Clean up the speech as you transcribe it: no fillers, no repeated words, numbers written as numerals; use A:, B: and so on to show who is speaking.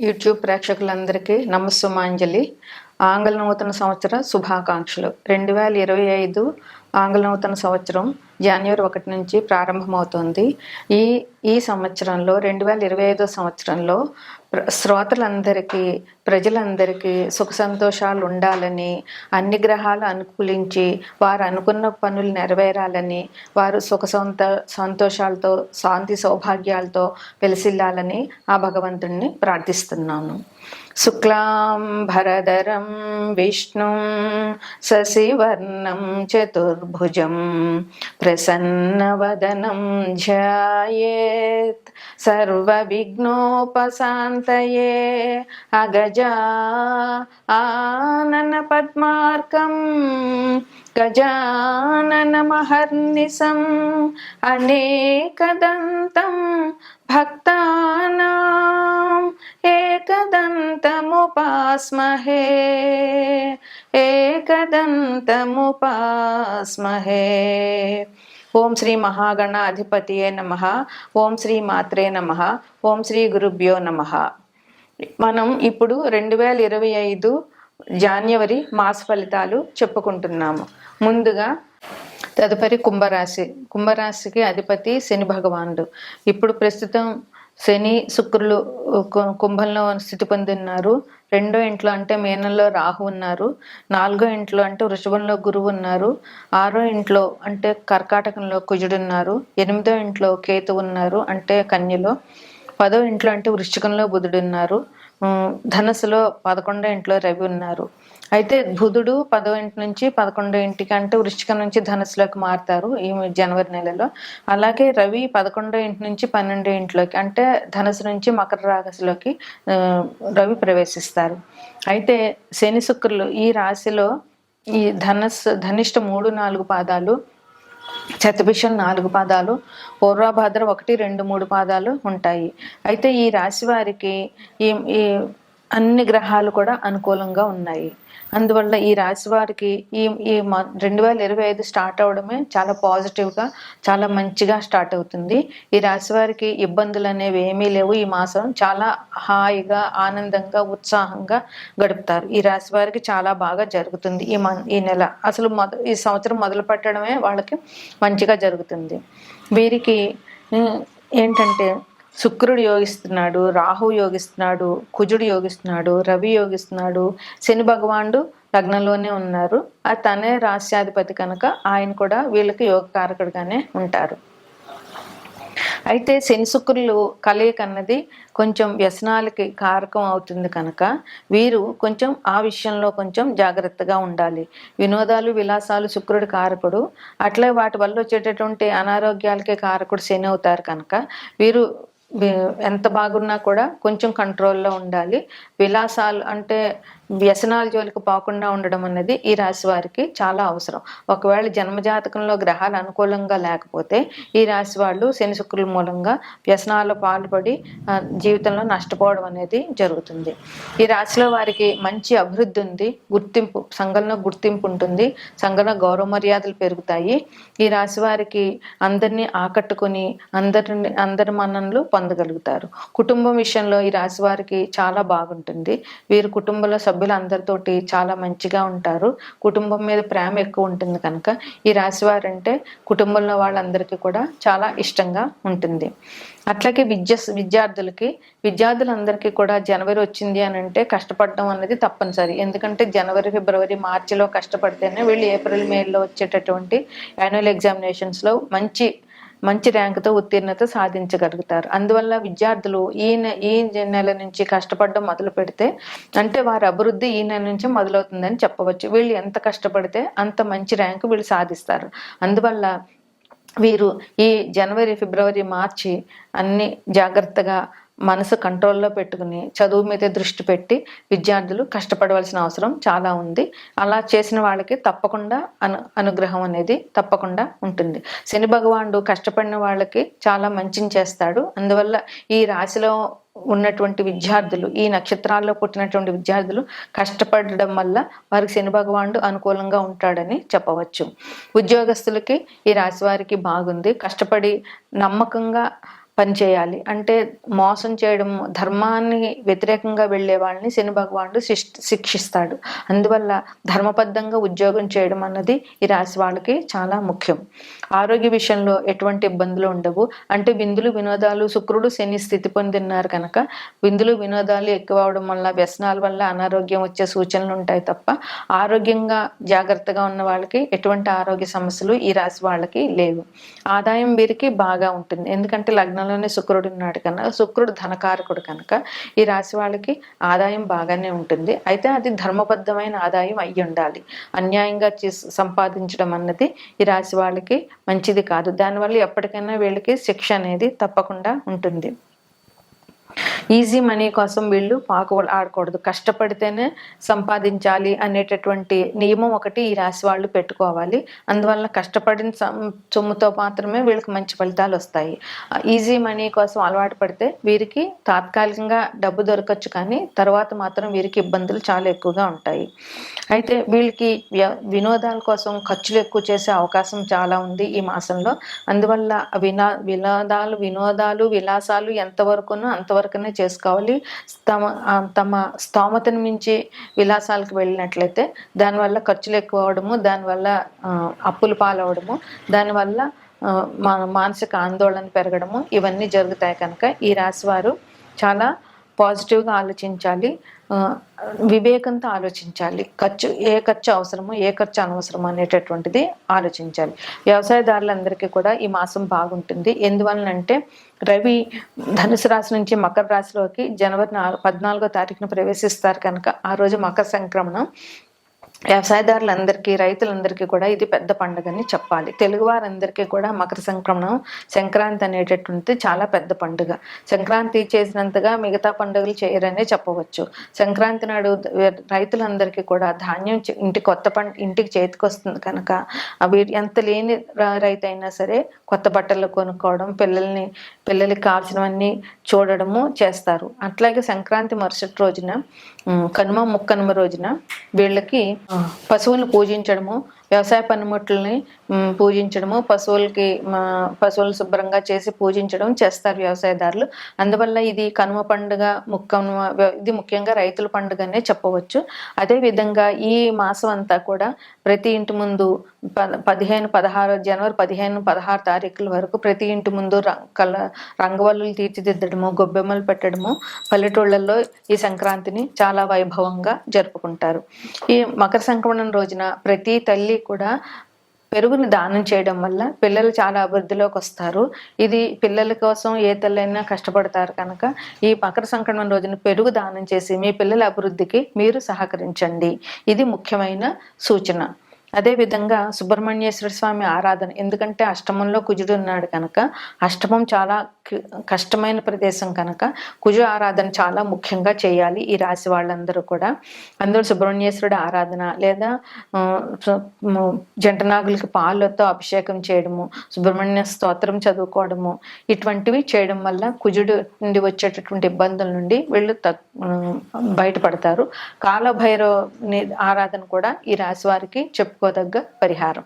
A: YouTube ప్రేక్షకులందరికీ నమస్సుమాంజలి. ఆంగ్ల నూతన సంవత్సర శుభాకాంక్షలు. 2025 ఆంగ్ల నూతన సంవత్సరం జనవరి 1 నుంచి ప్రారంభమవుతోంది. ఈ ఈ సంవత్సరంలో 2025 సంవత్సరంలో శ్రోతలందరికీ, ప్రజలందరికీ సుఖ సంతోషాలు ఉండాలని, అన్ని గ్రహాలు అనుకూలించి వారు అనుకున్న పనులు నెరవేరాలని, వారు సుఖ సంతోషాలతో, శాంతి సౌభాగ్యాలతో వెలసిల్లాలని ఆ భగవంతుణ్ణి ప్రార్థిస్తున్నాను. శుక్లాం భరధరం విష్ణుం శశివర్ణం చతుర్భుజం ప్రసన్నవదనం ధ్యాయేత్ సర్వవిఘ్నోపశాంతయే. అగజా ఆనన పద్మార్కం గజాననమహర్నిశం అనేకదంతం భక్తానాం ఏకదంతముపాస్మహే ఏకదంతముపాస్మహే. ఓం శ్రీ మహాగణాధిపతియే నమః. ఓం శ్రీ మాత్రే నమః. ఓం శ్రీ గురుభ్యో నమః. మనం ఇప్పుడు 2025 జనవరి మాస ఫలితాలు చెప్పుకుంటున్నాము. ముందుగా తదుపరి కుంభరాశికి అధిపతి శని భగవానుడు. ఇప్పుడు ప్రస్తుతం శని శుక్రులు కుంభంలో స్థితి పొంది ఉన్నారు. 2వ ఇంట్లో అంటే మీనంలో రాహు ఉన్నారు. 4వ ఇంట్లో అంటే వృషభంలో గురువు ఉన్నారు. 6వ ఇంట్లో అంటే కర్కాటకంలో కుజుడు ఉన్నారు. 8వ ఇంట్లో కేతు ఉన్నారు అంటే కన్యలో. 10వ ఇంట్లో అంటే వృశ్చికంలో బుధుడు ఉన్నారు. ధనస్సులో 11వ ఇంట్లో రవి ఉన్నారు. అయితే బుధుడు 10వ ఇంటి నుంచి 11వ ఇంటికి అంటే వృశ్చికం నుంచి ధనస్సులోకి మారుతారు ఈ జనవరి నెలలో. అలాగే రవి 11వ ఇంటి నుంచి 12వ ఇంట్లోకి అంటే ధనస్సు నుంచి మకర రాశిలోకి రవి ప్రవేశిస్తారు. అయితే శని శుక్రులు ఈ రాశిలో ఈ ధనిష్ట 3, 4 పాదాలు, శతభిషం 4 పాదాలు, పూర్వభాద్ర 1, 2, 3 పాదాలు ఉంటాయి. అయితే ఈ రాశి వారికి ఈ అన్ని గ్రహాలు కూడా అనుకూలంగా ఉన్నాయి. అందువల్ల ఈ రాశి వారికి ఈ 2025 స్టార్ట్ అవడమే చాలా పాజిటివ్గా, చాలా మంచిగా స్టార్ట్ అవుతుంది. ఈ రాశి వారికి ఇబ్బందులు అనేవి ఏమీ లేవు. ఈ మాసం చాలా హాయిగా, ఆనందంగా, ఉత్సాహంగా గడుపుతారు. ఈ రాశి వారికి చాలా బాగా జరుగుతుంది. ఈ నెల అసలు ఈ సంవత్సరం మొదలు పెట్టడమే వాళ్ళకి మంచిగా జరుగుతుంది. వీరికి ఏంటంటే శుక్రుడు యోగిస్తున్నాడు, రాహు యోగిస్తున్నాడు, కుజుడు యోగిస్తున్నాడు, రవి యోగిస్తున్నాడు, శని భగవానుడు లగ్నంలోనే ఉన్నారు. తనే రాశ్యాధిపతి కనుక ఆయన కూడా వీళ్ళకి యోగకారకుడుగానే ఉంటారు. అయితే శని శుక్రులు కలయిక అన్నది కొంచెం వ్యసనాలకి కారకం అవుతుంది కనుక వీరు కొంచెం ఆ విషయంలో కొంచెం జాగ్రత్తగా ఉండాలి. వినోదాలు, విలాసాలు శుక్రుడి కారకుడు. అట్లే వాటి వల్ల వచ్చేటటువంటి అనారోగ్యాలకే కారకుడు శని అవుతారు కనుక వీరు ఎంత బాగున్నా కూడా కొంచెం కంట్రోల్లో ఉండాలి. విలాసాలు అంటే వ్యసనాల జోలికి పోకుండా ఉండడం అనేది ఈ రాశి వారికి చాలా అవసరం. ఒకవేళ జన్మజాతకంలో గ్రహాలు అనుకూలంగా లేకపోతే ఈ రాశి వాళ్ళు శని శుక్రుల మూలంగా వ్యసనాల్లో పాల్పడి జీవితంలో నష్టపోవడం అనేది జరుగుతుంది. ఈ రాశిలో వారికి మంచి అభివృద్ధి ఉంది, గుర్తింపు, సంఘంలో గుర్తింపు ఉంటుంది, సంఘంలో గౌరవ మర్యాదలు పెరుగుతాయి. ఈ రాశి వారికి అందరినీ ఆకట్టుకుని అందరి మన్ననలు పొందగలుగుతారు. కుటుంబం విషయంలో ఈ రాశి వారికి చాలా బాగుంటుంది. వీరు కుటుంబంలో సభ్యులందరితోటి చాలా మంచిగా ఉంటారు. కుటుంబం మీద ప్రేమ ఎక్కువ ఉంటుంది కనుక ఈ రాశి వారంటే కుటుంబంలో వాళ్ళందరికీ కూడా చాలా ఇష్టంగా ఉంటుంది. అట్లాగే విద్యార్థులందరికీ కూడా జనవరి వచ్చింది అని అంటే కష్టపడడం అనేది తప్పనిసరి. ఎందుకంటే జనవరి, ఫిబ్రవరి, మార్చిలో కష్టపడితేనే వీళ్ళు ఏప్రిల్, మేలో వచ్చేటటువంటి యాన్యువల్ ఎగ్జామినేషన్స్లో మంచి ర్యాంకుతో ఉత్తీర్ణత సాధించగలుగుతారు. అందువల్ల విద్యార్థులు ఈ నెల నుంచి కష్టపడడం మొదలు పెడితే అంటే వారి అభివృద్ధి ఈ నెల నుంచి మొదలవుతుందని చెప్పవచ్చు. వీళ్ళు ఎంత కష్టపడితే అంత మంచి ర్యాంకు వీళ్ళు సాధిస్తారు. అందువల్ల వీరు ఈ జనవరి, ఫిబ్రవరి, మార్చి అన్ని జాగ్రత్తగా మనసు కంట్రోల్లో పెట్టుకుని చదువు మీద దృష్టి పెట్టి విద్యార్థులు కష్టపడవలసిన అవసరం చాలా ఉంది. అలా చేసిన వాళ్ళకి తప్పకుండా అనుగ్రహం అనేది తప్పకుండా ఉంటుంది. శని భగవానుడు కష్టపడిన వాళ్ళకి చాలా మంచిని చేస్తాడు. అందువల్ల ఈ రాశిలో ఉన్నటువంటి విద్యార్థులు, ఈ నక్షత్రాల్లో పుట్టినటువంటి విద్యార్థులు కష్టపడడం వల్ల వారికి శని భగవానుడు అనుకూలంగా ఉంటాడని చెప్పవచ్చు. ఉద్యోగస్తులకి ఈ రాశి వారికి బాగుంది. కష్టపడి నమ్మకంగా పనిచేయాలి. అంటే మోసం చేయడం, ధర్మాన్ని వ్యతిరేకంగా వెళ్ళే వాళ్ళని శని భగవానుడు శిక్షిస్తాడు. అందువల్ల ధర్మబద్ధంగా ఉద్యోగం చేయడం అన్నది ఈ రాశి వాళ్ళకి చాలా ముఖ్యం. ఆరోగ్య విషయంలో ఎటువంటి ఇబ్బందులు ఉండవు. అంటే విందులు వినోదాలు, శుక్రుడు శని స్థితి పొందిన్నారు కనుక విందులు వినోదాలు ఎక్కువ అవడం వల్ల, వ్యసనాల వల్ల అనారోగ్యం వచ్చే సూచనలు ఉంటాయి తప్ప ఆరోగ్యంగా జాగ్రత్తగా ఉన్న వాళ్ళకి ఎటువంటి ఆరోగ్య సమస్యలు ఈ రాశి వాళ్ళకి లేవు. ఆదాయం వీరికి బాగా ఉంటుంది. ఎందుకంటే లగ్నంలోనే శుక్రుడు ఉన్నాడు కనుక, శుక్రుడు ధనకారకుడు కనుక ఈ రాశి వాళ్ళకి ఆదాయం బాగానే ఉంటుంది. అయితే అది ధర్మబద్ధమైన ఆదాయం అయ్యి ఉండాలి. అన్యాయంగా సంపాదించడం అన్నది ఈ రాశి వాళ్ళకి మంచిది కాదు. దానివల్ల ఎప్పటికైనా వీళ్ళకి శిక్ష అనేది తప్పకుండా ఉంటుంది. ఈజీ మనీ కోసం వీళ్ళు ఆడకూడదు. కష్టపడితేనే సంపాదించాలి అనేటటువంటి నియమం ఒకటి ఈ రాశి వాళ్ళు పెట్టుకోవాలి. అందువల్ల కష్టపడిన సొమ్ముతో మాత్రమే వీళ్ళకి మంచి ఫలితాలు వస్తాయి. ఈజీ మనీ కోసం అలవాటు పడితే వీరికి తాత్కాలికంగా డబ్బు దొరకచ్చు, కానీ తర్వాత మాత్రం వీరికి ఇబ్బందులు చాలా ఎక్కువగా ఉంటాయి. అయితే వీళ్ళకి వినోదాల కోసం ఖర్చులు ఎక్కువ చేసే అవకాశం చాలా ఉంది ఈ మాసంలో. అందువల్ల వినోదాలు విలాసాలు ఎంతవరకునో అంతవరకునే చేసుకోవాలి. తమ స్తోమతను మించి విలాసాలకు వెళ్ళినట్లయితే దానివల్ల ఖర్చులు ఎక్కువ అవడము, దానివల్ల అప్పులు పాలవడము, దానివల్ల మానసిక ఆందోళన పెరగడము ఇవన్నీ జరుగుతాయి. కనుక ఈ రాశి వారు చాలా పాజిటివ్గా ఆలోచించాలి, వివేకంతో ఆలోచించాలి. ఏ ఖర్చు అవసరమో ఏ ఖర్చు అనవసరమో అనేటటువంటిది ఆలోచించాలి. వ్యవసాయదారులందరికీ కూడా ఈ మాసం బాగుంటుంది. ఎందువలనంటే రవి ధనుసు రాశి నుంచి మకర రాశిలోకి జనవరి 14వ తారీఖున ప్రవేశిస్తారు కనుక ఆ రోజు మకర సంక్రమణం. వ్యవసాయదారులందరికీ, రైతులందరికీ కూడా ఇది పెద్ద పండుగని చెప్పాలి. తెలుగు వారందరికీ కూడా మకర సంక్రమణం, సంక్రాంతి అనేటటువంటిది చాలా పెద్ద పండుగ. సంక్రాంతి చేసినంతగా మిగతా పండుగలు చేయరనే చెప్పవచ్చు. సంక్రాంతి నాడు రైతులందరికీ కూడా ధాన్యం ఇంటికి చేతికి వస్తుంది కనుక అవి ఎంత లేని రైతు అయినా సరే కొత్త బట్టలు కొనుక్కోవడం, పిల్లలకి కావాల్సినవన్నీ చూడడము చేస్తారు. అట్లాగే సంక్రాంతి మరుసటి రోజున కనుమ ముక్కనుమ రోజున వీళ్ళకి పశువులను పూజించడము, వ్యవసాయ పనిముట్లని పూజించడము, పశువులు శుభ్రంగా చేసి పూజించడం చేస్తారు వ్యవసాయదారులు. అందువల్ల ఇది కనుమ పండుగ, ఇది ముఖ్యంగా రైతుల పండుగనే చెప్పవచ్చు. అదేవిధంగా ఈ మాసం అంతా కూడా ప్రతి ఇంటి ముందు జనవరి 15, 16 తారీఖుల వరకు ప్రతి ఇంటి ముందు రంగవల్లులు తీర్చిదిద్దడము, గొబ్బెమ్మలు పెట్టడము పల్లెటూళ్లలో ఈ సంక్రాంతిని చాలా వైభవంగా జరుపుకుంటారు. ఈ మకర సంక్రమణం రోజున ప్రతి తల్లి కూడా పెరుగుని దానం చేయడం వల్ల పిల్లలు చాలా అభివృద్ధిలోకి వస్తారు. ఇది పిల్లల కోసం ఏ తల్లైనా కష్టపడతారు కనుక ఈ మకర సంక్రమణం రోజున పెరుగు దానం చేసి మీ పిల్లల అభివృద్ధికి మీరు సహకరించండి. ఇది ముఖ్యమైన సూచన. అదేవిధంగా సుబ్రహ్మణ్యేశ్వర స్వామి ఆరాధన, ఎందుకంటే అష్టమంలో కుజుడు ఉన్నాడు కనుక అష్టమం చాలా కష్టమైన ప్రదేశం కనుక కుజు ఆరాధన చాలా ముఖ్యంగా చేయాలి ఈ రాశి వాళ్ళందరూ కూడా. అందులో సుబ్రహ్మణ్యేశ్వరుడు ఆరాధన లేదా జంటనాగులకి పాలతో అభిషేకం చేయడము, సుబ్రహ్మణ్య స్తోత్రం చదువుకోవడము ఇటువంటివి చేయడం వల్ల కుజుడు నుండి వచ్చేటటువంటి ఇబ్బందుల నుండి వీళ్ళు బయటపడతారు. కాలభైరవ ఆరాధన కూడా ఈ రాశి వారికి చెప్పుకోదగ్గ పరిహారం.